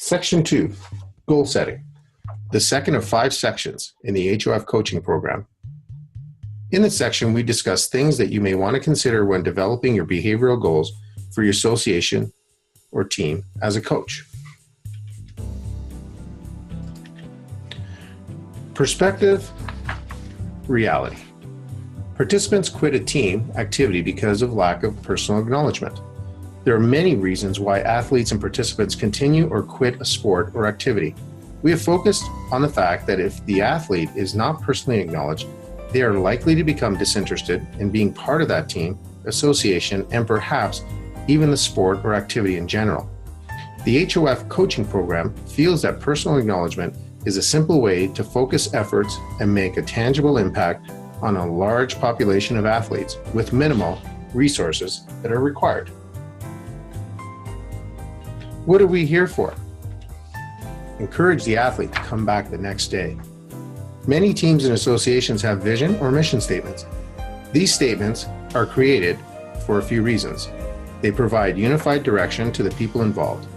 Section 2, Goal Setting, the second of 5 sections in the HOF coaching program. In this section, we discuss things that you may want to consider when developing your behavioral goals for your association or team as a coach. Perspective, reality. Participants quit a team activity because of lack of personal acknowledgement. There are many reasons why athletes and participants continue or quit a sport or activity. We have focused on the fact that if the athlete is not personally acknowledged, they are likely to become disinterested in being part of that team, association, and perhaps even the sport or activity in general. The HOF coaching program feels that personal acknowledgement is a simple way to focus efforts and make a tangible impact on a large population of athletes with minimal resources that are required. What are we here for? Encourage the athlete to come back the next day. Many teams and associations have vision or mission statements. These statements are created for a few reasons. They provide unified direction to the people involved.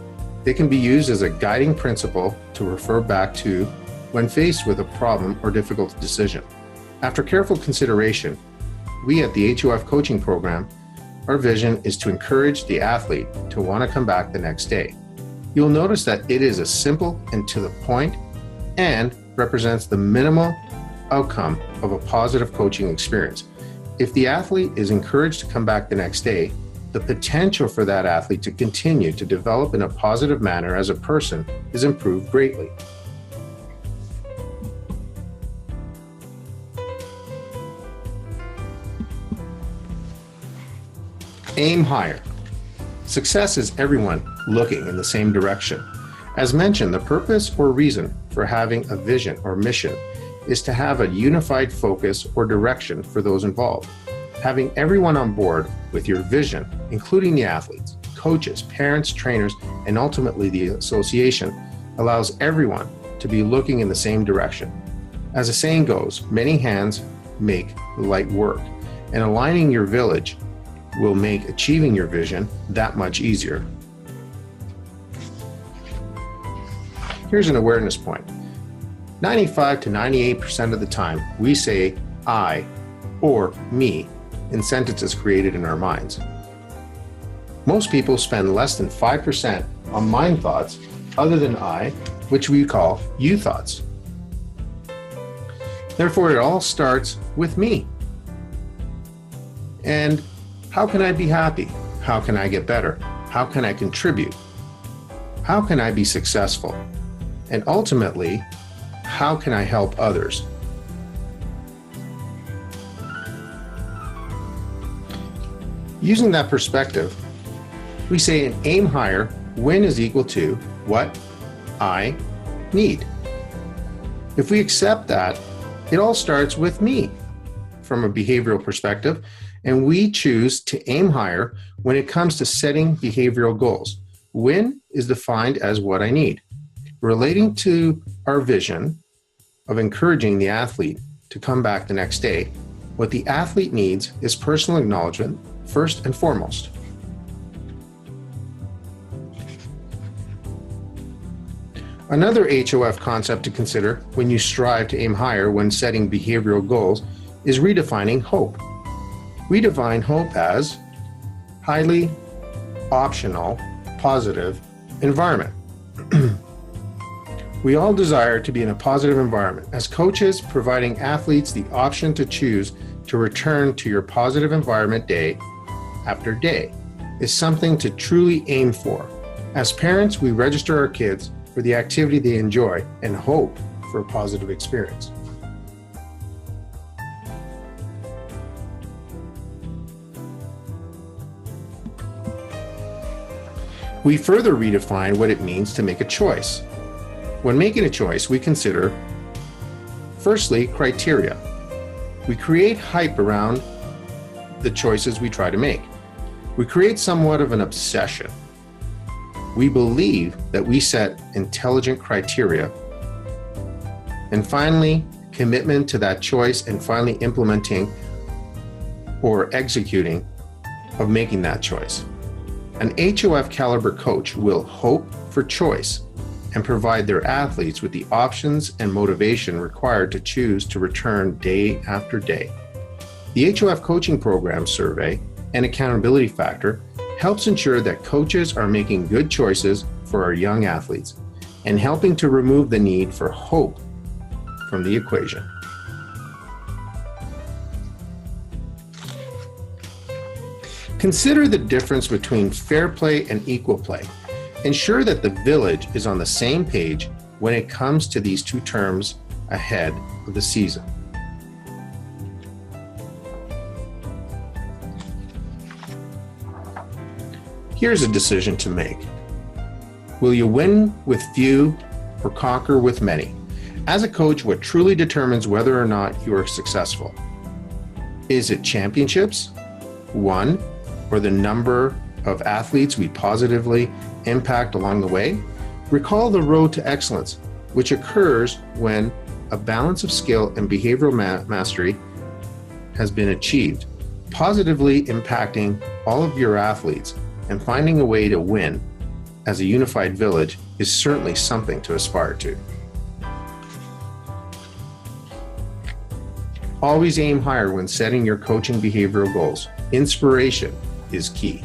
They can be used as a guiding principle to refer back to when faced with a problem or difficult decision. After careful consideration, we at the HOF coaching program, our vision is to encourage the athlete to want to come back the next day. You'll notice that it is a simple and to the point and represents the minimal outcome of a positive coaching experience. If the athlete is encouraged to come back the next day, the potential for that athlete to continue to develop in a positive manner as a person is improved greatly. Aim higher. Success is everyone looking in the same direction. As mentioned, the purpose or reason for having a vision or mission is to have a unified focus or direction for those involved. Having everyone on board with your vision, including the athletes, coaches, parents, trainers, and ultimately the association, allows everyone to be looking in the same direction. As the saying goes, many hands make light work, and aligning your village will make achieving your vision that much easier. Here's an awareness point. 95 to 98% of the time, we say I or me in sentences created in our minds. Most people spend less than 5% on mind thoughts other than I, which we call you thoughts. Therefore, it all starts with me. And how can I be happy? How can I get better? How can I contribute? How can I be successful? And ultimately, how can I help others? Using that perspective, we say an aim higher when is equal to what I need. If we accept that, it all starts with me from a behavioral perspective, and we choose to aim higher when it comes to setting behavioral goals. When is defined as what I need. Relating to our vision of encouraging the athlete to come back the next day, what the athlete needs is personal acknowledgement first and foremost. Another HOF concept to consider when you strive to aim higher when setting behavioral goals is redefining hope. We define hope as highly optional, positive environment. We all desire to be in a positive environment. As coaches, providing athletes the option to choose to return to your positive environment day after day is something to truly aim for. As parents, we register our kids for the activity they enjoy and hope for a positive experience. We further redefine what it means to make a choice. When making a choice, we consider, firstly, criteria. We create hype around the choices we try to make. We create somewhat of an obsession. We believe that we set intelligent criteria. And finally, commitment to that choice and finally implementing or executing of making that choice. An HOF caliber coach will hope for choice and provide their athletes with the options and motivation required to choose to return day after day. The HOF Coaching Program Survey and Accountability Factor helps ensure that coaches are making good choices for our young athletes and helping to remove the need for hope from the equation. Consider the difference between fair play and equal play. Ensure that the village is on the same page when it comes to these two terms ahead of the season. Here's a decision to make. Will you win with few or conquer with many? As a coach, what truly determines whether or not you are successful? Is it championships, won, or the number of athletes we positively impact along the way? Recall the road to excellence, which occurs when a balance of skill and behavioral mastery has been achieved, positively impacting all of your athletes, and finding a way to win as a unified village is certainly something to aspire to. Always aim higher when setting your coaching behavioral goals. Inspiration is key.